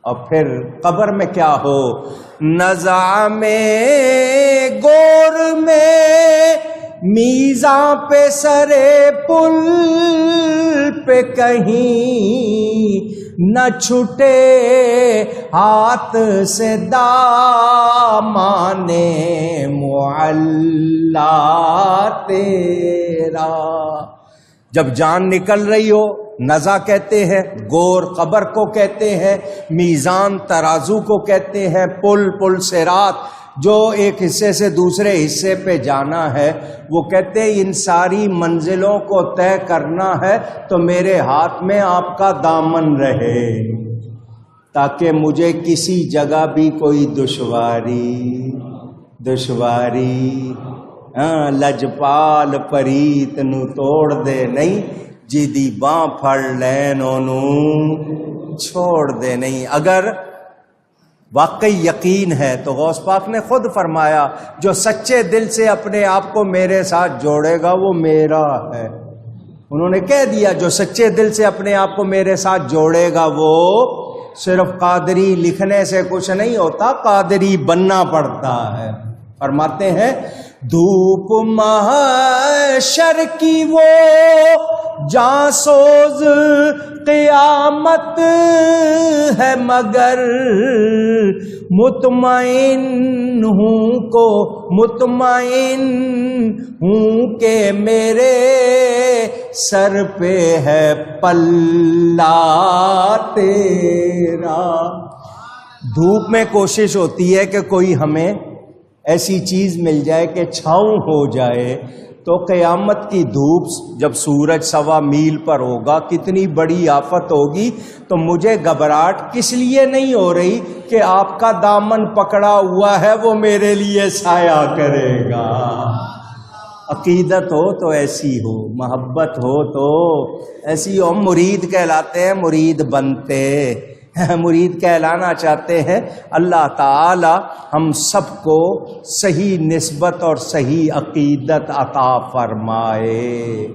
اور پھر قبر میں کیا ہو، نزع میں گور میں میزاں پہ سرے پل پہ کہیں نہ چھٹے ہاتھ سے دامان معلا تیرا۔ جب جان نکل رہی ہو، نزع کہتے ہیں، گور قبر کو کہتے ہیں، میزان ترازو کو کہتے ہیں، پل صراط جو ایک حصے سے دوسرے حصے پہ جانا ہے، وہ کہتے ہیں ان ساری منزلوں کو طے کرنا ہے تو میرے ہاتھ میں آپ کا دامن رہے، تاکہ مجھے کسی جگہ بھی کوئی دشواری لجپال پریت نو توڑ دے نہیں، جیدی باں پھڑ لین انہوں چھوڑ دے نہیں۔ اگر واقعی یقین ہے تو غوث پاک نے خود فرمایا جو سچے دل سے اپنے آپ کو میرے ساتھ جوڑے گا وہ میرا ہے۔ انہوں نے کہہ دیا جو سچے دل سے اپنے آپ کو میرے ساتھ جوڑے گا وہ صرف قادری لکھنے سے کچھ نہیں ہوتا، قادری بننا پڑتا ہے۔ فرماتے ہیں دھوپ محشر کی وہ جاں سوز قیامت ہے، مگر مطمئن ہوں کہ میرے سر پہ ہے پلہ تیرا۔ دھوپ میں کوشش ہوتی ہے کہ کوئی ہمیں ایسی چیز مل جائے کہ چھاؤں ہو جائے، تو قیامت کی دھوپ جب سورج 1.25 میل پر ہوگا کتنی بڑی آفت ہوگی۔ تو مجھے گھبراہٹ کس لیے نہیں ہو رہی کہ آپ کا دامن پکڑا ہوا ہے، وہ میرے لیے سایہ کرے گا۔ عقیدت ہو تو ایسی ہو، محبت ہو تو ایسی ہو۔ ہم مرید کہلاتے ہیں، مرید بنتے مرید کہلانا چاہتے ہیں۔ اللہ تعالی ہم سب کو صحیح نسبت اور صحیح عقیدت عطا فرمائے۔